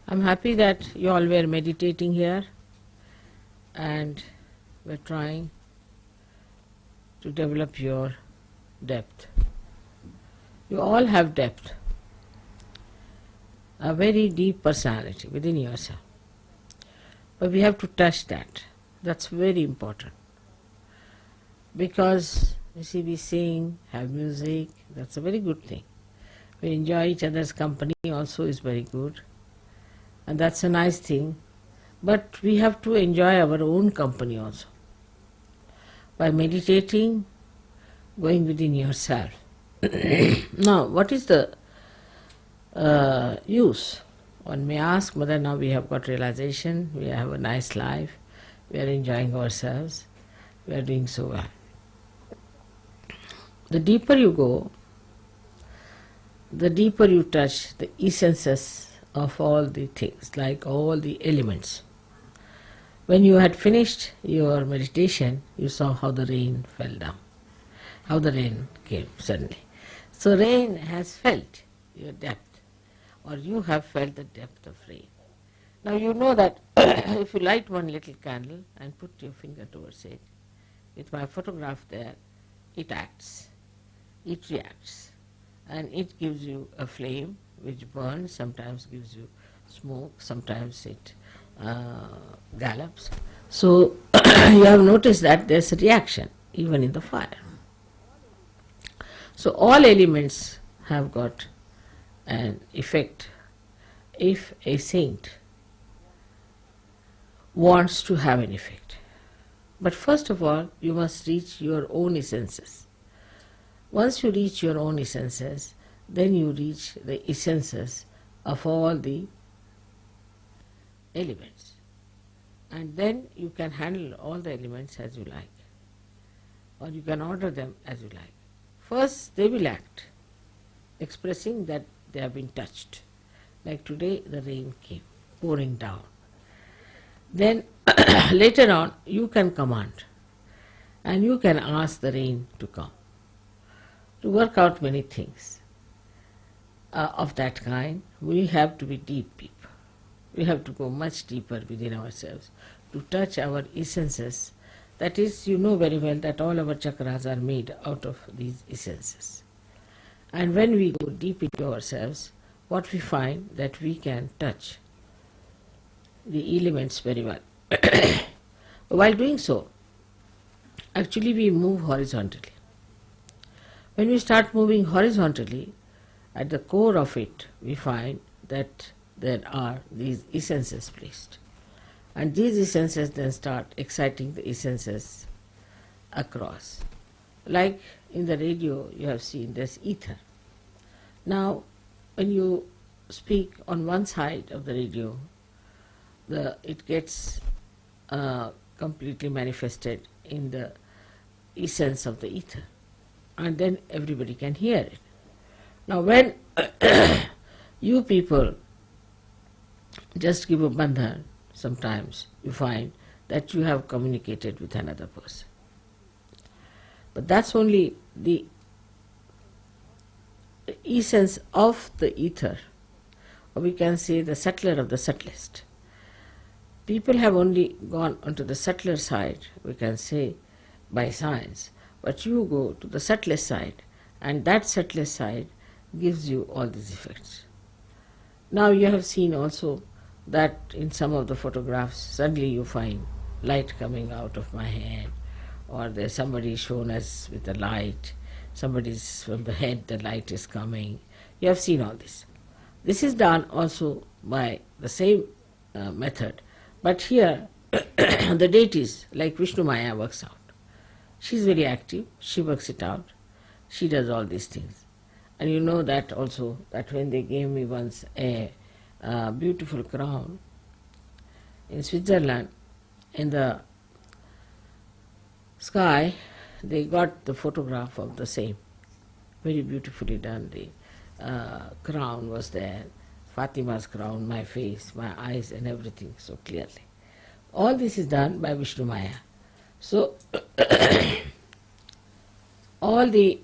I'm happy that you all were meditating here and were trying to develop your depth. You all have depth, a very deep personality within yourself. But we have to touch that. That's very important. Because, you see, we sing, have music, that's a very good thing. We enjoy each other's company also is very good. And that's a nice thing. But we have to enjoy our own company also. By meditating, going within yourself. Now, what is the use? One may ask, Mother, now we have got realization, we have a nice life, we are enjoying ourselves, we are doing so well. The deeper you go, the deeper you touch the essences of all the things, like all the elements. When you had finished your meditation, you saw how the rain fell down, how the rain came suddenly. So rain has felt your depth, or you have felt the depth of rain. Now you know that if you light one little candle and put your finger towards it, with my photograph there, it acts, it reacts, and it gives you a flame which burns, sometimes gives you smoke, sometimes it gallops. So you have noticed that there's a reaction even in the fire. So all elements have got an effect. If a saint wants to have an effect. But first of all, you must reach your own essences. Once you reach your own essences, then you reach the essences of all the elements. And then you can handle all the elements as you like, or you can order them as you like. First, they will act, expressing that they have been touched. Like today, the rain came, pouring down. Then, later on, you can command, and you can ask the rain to come, to work out many things. Of that kind, we have to be deep people. We have to go much deeper within ourselves to touch our essences. That is, you know very well that all our chakras are made out of these essences. And when we go deep into ourselves, what we find that we can touch the elements very well. While doing so, actually we move horizontally. When we start moving horizontally, at the core of it, we find that there are these essences placed. And these essences then start exciting the essences across. Like in the radio, you have seen there's ether. Now, when you speak on one side of the radio, it gets completely manifested in the essence of the ether. And then everybody can hear it. Now when you people just give a bandhan, sometimes you find that you have communicated with another person. But that's only the essence of the ether, or we can say the subtler of the subtlest. People have only gone onto the subtler side, we can say, by science, but you go to the subtlest side, and that subtlest side gives you all these effects. Now you have seen also that in some of the photographs, suddenly you find light coming out of my head, or there's somebody shown us with a light, somebody's from the head, the light is coming. You have seen all this. This is done also by the same method, but here the deities, like Vishnu Maya, works out. She's very active, she works it out, she does all these things. And you know that also, that when they gave me once a beautiful crown in Switzerland, in the sky, they got the photograph of the same. Very beautifully done. The crown was there, Fatima's crown, my face, my eyes and everything so clearly. All this is done by Vishnu Maya. So, all the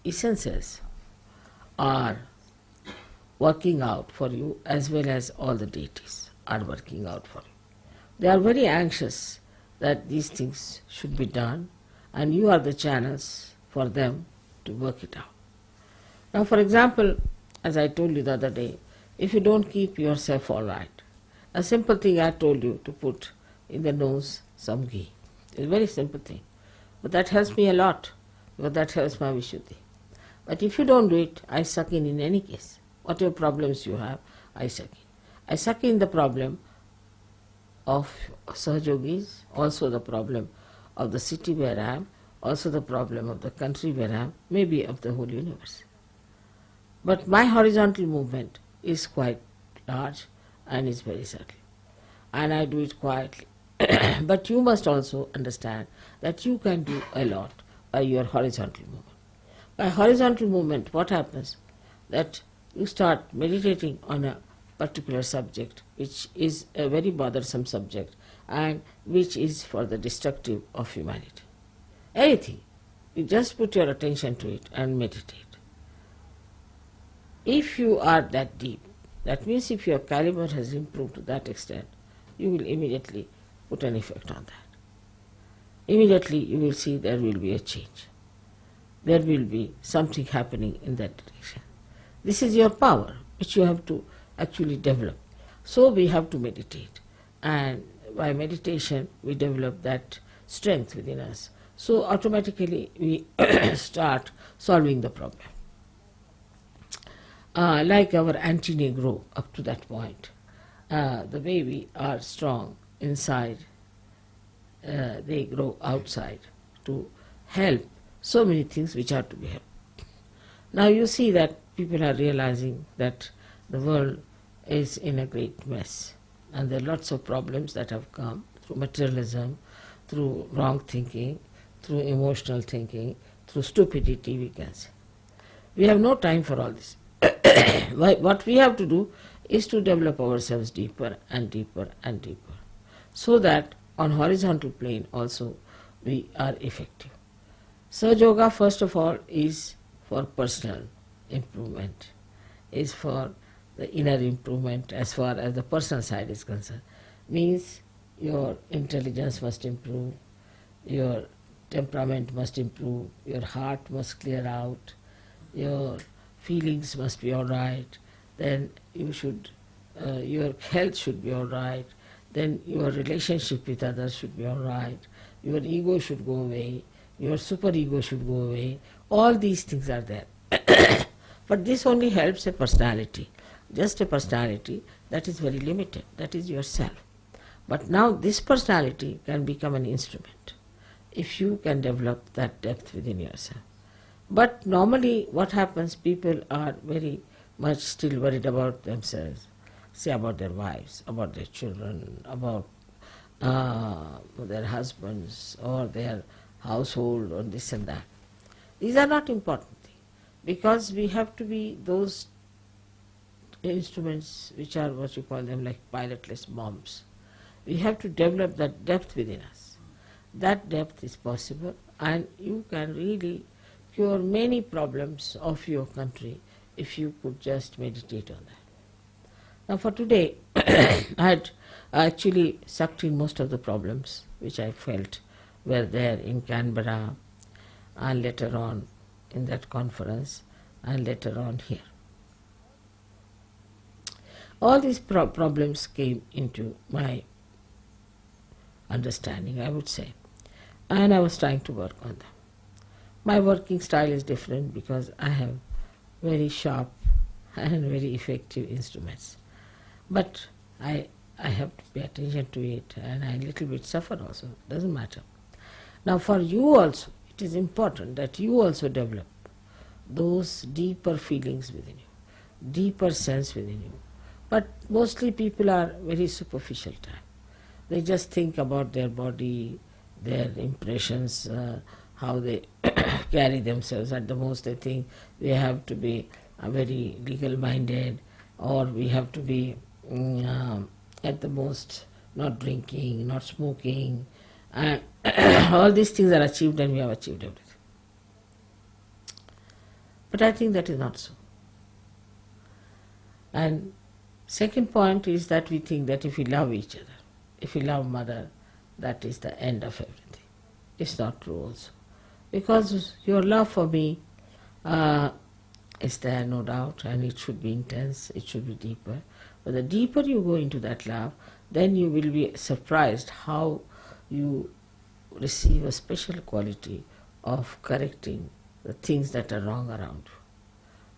essences are working out for you, as well as all the deities are working out for you. They are very anxious that these things should be done, and you are the channels for them to work it out. Now, for example, as I told you the other day, if you don't keep yourself all right, a simple thing I told you to put in the nose some ghee. It's a very simple thing, but that helps me a lot, because that helps my Vishuddhi. But if you don't do it, I suck in any case. Whatever problems you have, I suck in. I suck in the problem of Sahajogis, also the problem of the city where I am, also the problem of the country where I am, maybe of the whole universe. But my horizontal movement is quite large and is very subtle, and I do it quietly. But you must also understand that you can do a lot by your horizontal movement. By horizontal movement, what happens? That you start meditating on a particular subject, which is a very bothersome subject and which is for the destructive of humanity. Anything, you just put your attention to it and meditate. If you are that deep, that means if your caliber has improved to that extent, you will immediately put an effect on that. Immediately you will see there will be a change. There will be something happening in that direction. This is your power, which you have to actually develop. So we have to meditate, and by meditation we develop that strength within us. So automatically we start solving the problem. Like our antennae grow up to that point, the way we are strong inside, they grow outside to help so many things which are to be helped. Now you see that people are realizing that the world is in a great mess, and there are lots of problems that have come through materialism, through wrong thinking, through emotional thinking, through stupidity, we can say. We have no time for all this. What we have to do is to develop ourselves deeper and deeper and deeper, so that on horizontal plane also we are effective. Sahaja Yoga, first of all, is for personal improvement, is for the inner improvement as far as the personal side is concerned. Means your intelligence must improve, your temperament must improve, your heart must clear out, your feelings must be all right, then you should, your health should be all right, then your relationship with others should be all right, your ego should go away, your superego should go away. All these things are there. But this only helps a personality, just a personality that is very limited, that is yourself. But now this personality can become an instrument if you can develop that depth within yourself. But normally what happens, people are very much still worried about themselves, say about their wives, about their children, about their husbands or their household or this and that. These are not important things, because we have to be those instruments which are what you call them, like pilotless bombs. We have to develop that depth within us. That depth is possible, and you can really cure many problems of your country if you could just meditate on that. Now for today, I had actually sucked in most of the problems which I felt were there in Canberra, and later on in that conference, and later on here. All these problems came into my understanding, I would say, and I was trying to work on them. My working style is different because I have very sharp and very effective instruments. But I have to pay attention to it, and I a little bit suffer also, doesn't matter. Now for you also, it is important that you also develop those deeper feelings within you, deeper sense within you. But mostly people are very superficial type. They just think about their body, their impressions, how they carry themselves. At the most they think they have to be very legal-minded, or we have to be at the most not drinking, not smoking. All these things are achieved, and we have achieved everything. But I think that is not so. And second point is that we think that if we love each other, if we love mother, that is the end of everything. It's not true also. Because your love for me is there, no doubt, and it should be intense, it should be deeper. But the deeper you go into that love, then you will be surprised how you receive a special quality of correcting the things that are wrong around you.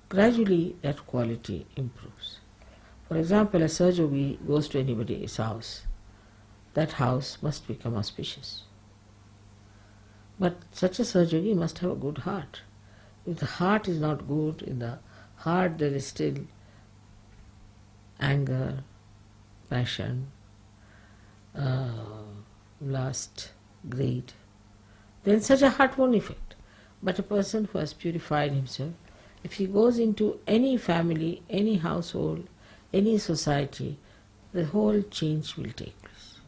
Gradually that quality improves. For example, a Sahajogi goes to anybody's house, that house must become auspicious. But such a Sahajogi must have a good heart. If the heart is not good, in the heart there is still anger, passion, lust, greed, then such a heart won't affect. But a person who has purified himself, if he goes into any family, any household, any society, the whole change will take place.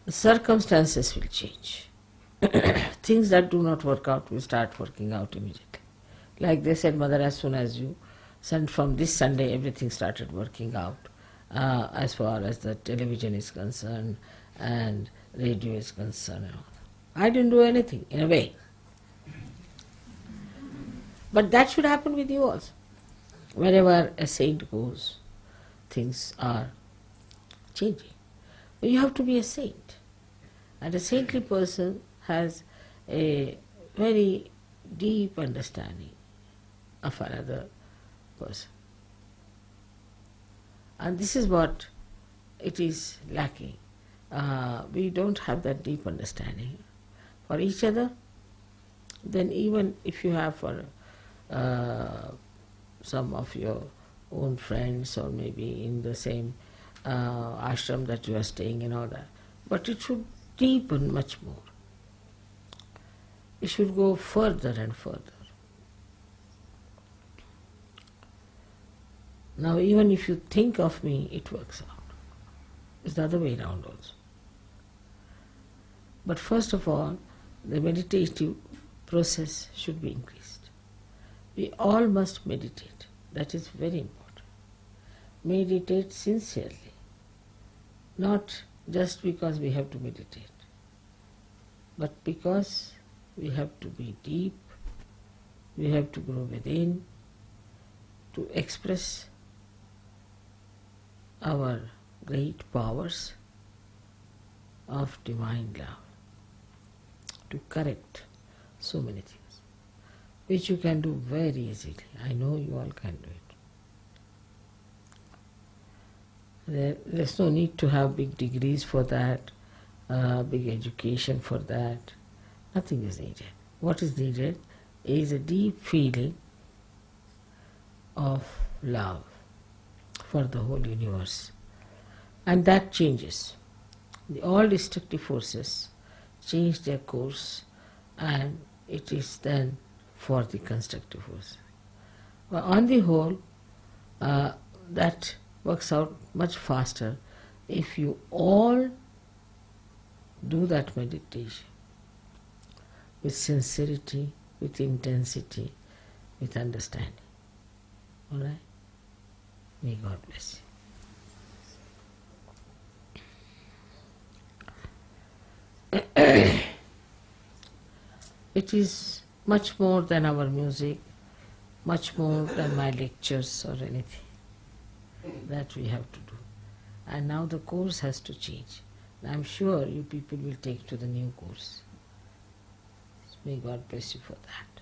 The circumstances will change. Things that do not work out will start working out immediately. Like they said, Mother, as soon as you sent from this Sunday, everything started working out as far as the television is concerned and radio is concerned. And all. I didn't do anything, in a way. But that should happen with you also. Wherever a saint goes, things are changing. But you have to be a saint. And a saintly person has a very deep understanding of another person. And this is what it is lacking. We don't have that deep understanding for each other. Then even if you have for some of your own friends or maybe in the same ashram that you are staying and all that, but it should deepen much more. It should go further and further. Now even if you think of me, it works out. It's the other way around also. But first of all, the meditative process should be increased. We all must meditate. That is very important. Meditate sincerely. Not just because we have to meditate, but because we have to be deep, we have to grow within, to express our great powers of divine love, to correct so many things, which you can do very easily. I know you all can do it. There's no need to have big degrees for that, big education for that. Nothing is needed. What is needed is a deep feeling of love for the whole universe. And that changes. All destructive forces change their course, and it is then for the constructive force. But on the whole, that works out much faster if you all do that meditation with sincerity, with intensity, with understanding. All right? May God bless you. It is much more than our music, much more than my lectures or anything that we have to do. And now the course has to change. And I'm sure you people will take to the new course. May God bless you for that.